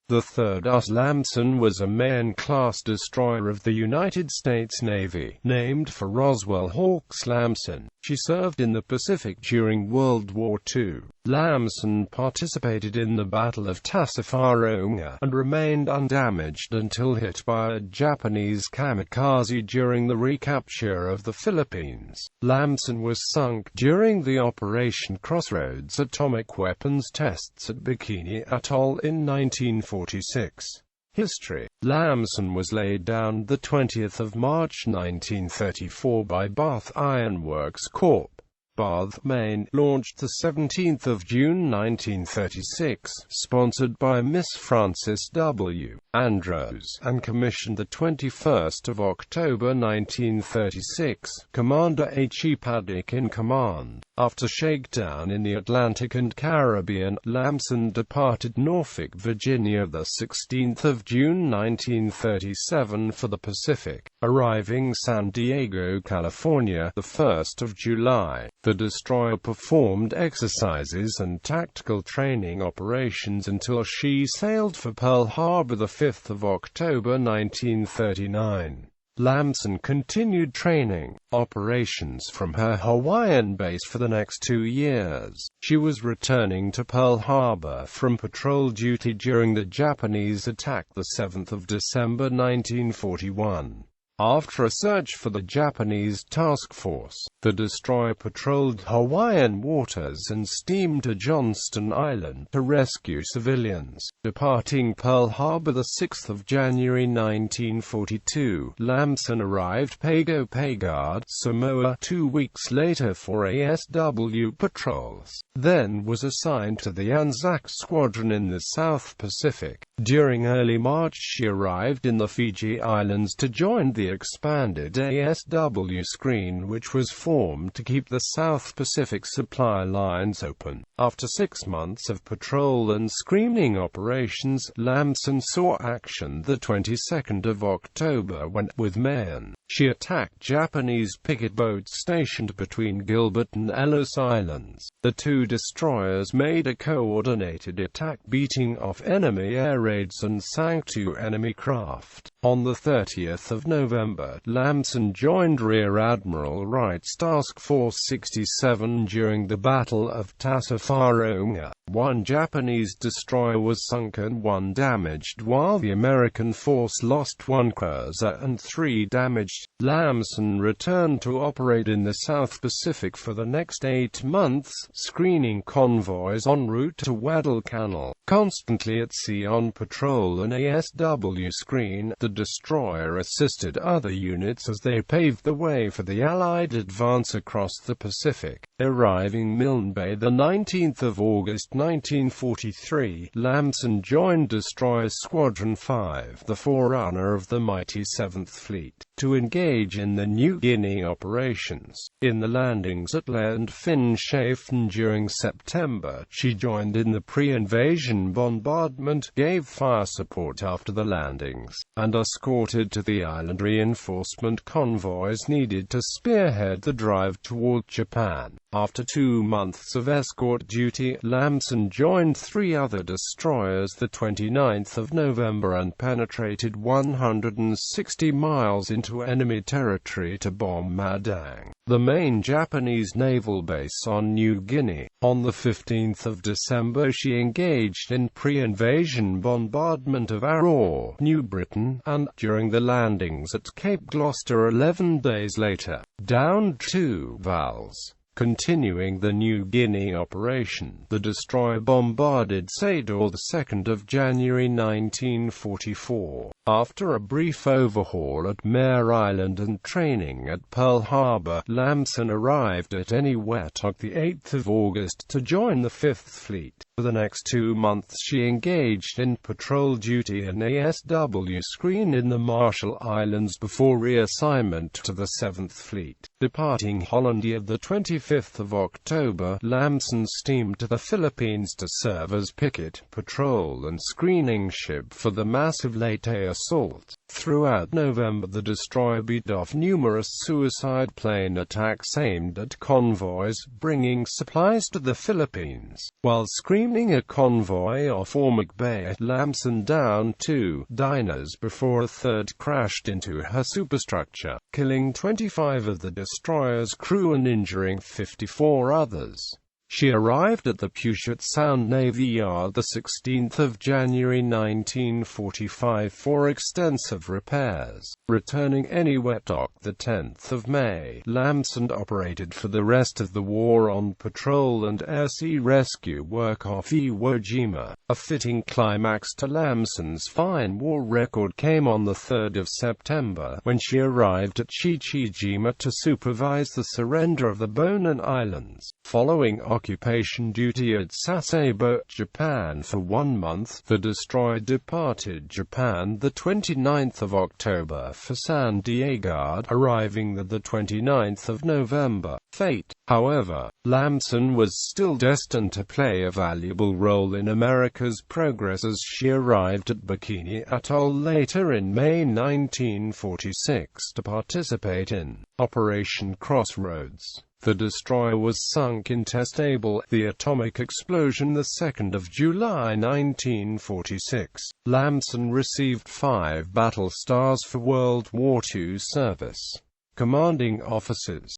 The third USS Lamson was a Mahan-class destroyer of the United States Navy, named for Roswell Hawkes Lamson. She served in the Pacific during World War II. Lamson participated in the Battle of Tassafaronga, and remained undamaged until hit by a Japanese kamikaze during the recapture of the Philippines. Lamson was sunk during the Operation Crossroads atomic weapons tests at Bikini Atoll in 1946. History. Lamson was laid down the 20th of March 1934 by Bath Iron Works Corp., Bath, Maine, launched the 17th of June 1936, sponsored by Miss Frances W. Andrews, and commissioned the 21st of October 1936. Commander H.E. Paddock in command. After shakedown in the Atlantic and Caribbean, Lamson departed Norfolk, Virginia the 16th of June 1937 for the Pacific, arriving San Diego, California, the 1st of July. The destroyer performed exercises and tactical training operations until she sailed for Pearl Harbor the 5th of October 1939. Lamson continued training operations from her Hawaiian base for the next 2 years. She was returning to Pearl Harbor from patrol duty during the Japanese attack the 7th of December 1941. After a search for the Japanese task force, the destroyer patrolled Hawaiian waters and steamed to Johnston Island to rescue civilians. Departing Pearl Harbor the 6th of January 1942, Lamson arrived Pago Pago, Samoa, 2 weeks later for ASW patrols, then was assigned to the Anzac Squadron in the South Pacific. During early March she arrived in the Fiji Islands to join the expanded ASW screen, which was formed to keep the South Pacific supply lines open. After 6 months of patrol and screening operations, Lamson saw action the 22nd of October when, with Mahan, she attacked Japanese picket boats stationed between Gilbert and Ellis Islands. The 2 destroyers made a coordinated attack, beating off enemy air raids and sank 2 enemy craft. On the 30th of November, Lamson joined Rear Admiral Wright's Task Force 67 during the Battle of Tassafaronga. 1 Japanese destroyer was sunk and 1 damaged, while the American force lost 1 cruiser and 3 damaged. Lamson returned to operate in the South Pacific for the next 8 months, screening convoys en route to Guadalcanal. Constantly at sea on patrol and ASW screen, the destroyer assisted other units as they paved the way for the Allied advance across the Pacific. Arriving Milne Bay the 19th of August 1943, Lamson joined Destroyer Squadron 5, the forerunner of the mighty 7th Fleet, to engage in the New Guinea operations. In the landings at Lae and Finschhafen during September, she joined in the pre-invasion bombardment, gave fire support after the landings, and escorted to the island reinforcement convoys needed to spearhead the drive toward Japan. After 2 months of escort duty, Lamson joined 3 other destroyers the 29th of November and penetrated 160 miles into enemy territory to bomb Madang, the main Japanese naval base on New Guinea. On the 15th of December she engaged in pre-invasion bombardment of Aurora, New Britain, and, during the landings at Cape Gloucester 11 days later, downed 2 vals. Continuing the New Guinea operation, the destroyer bombarded Sador the 2nd of January 1944. After a brief overhaul at Mare Island and training at Pearl Harbor, Lamson arrived at Eniwetok the 8th of August to join the 5th Fleet. For the next 2 months she engaged in patrol duty and ASW screen in the Marshall Islands before reassignment to the 7th Fleet. Departing Hollandia the 25th 25th of October, Lamson steamed to the Philippines to serve as picket, patrol and screening ship for the massive Leyte assault. Throughout November, the destroyer beat off numerous suicide plane attacks aimed at convoys bringing supplies to the Philippines. While screening a convoy off Ormoc Bay, Lamson downed 2 diners before a third crashed into her superstructure, killing 25 of the destroyer's crew and injuring 54 others. She arrived at the Puget Sound Navy Yard the 16th of January 1945 for extensive repairs. Returning anywhere dock the 10th of May, Lamson operated for the rest of the war on patrol and air-sea rescue work off Iwo Jima. A fitting climax to Lamson's fine war record came on the 3rd of September, when she arrived at Chichijima to supervise the surrender of the Bonin Islands. Following occupation duty at Sasebo, Japan for 1 month, the destroyer departed Japan the 29th of October for San Diego, arriving the 29th of November. Fate. However, Lamson was still destined to play a valuable role in America's progress as she arrived at Bikini Atoll later in May 1946 to participate in Operation Crossroads. The destroyer was sunk in testable the atomic explosion the 2nd of July 1946. Lamson received 5 battle stars for World War II service. Commanding officers.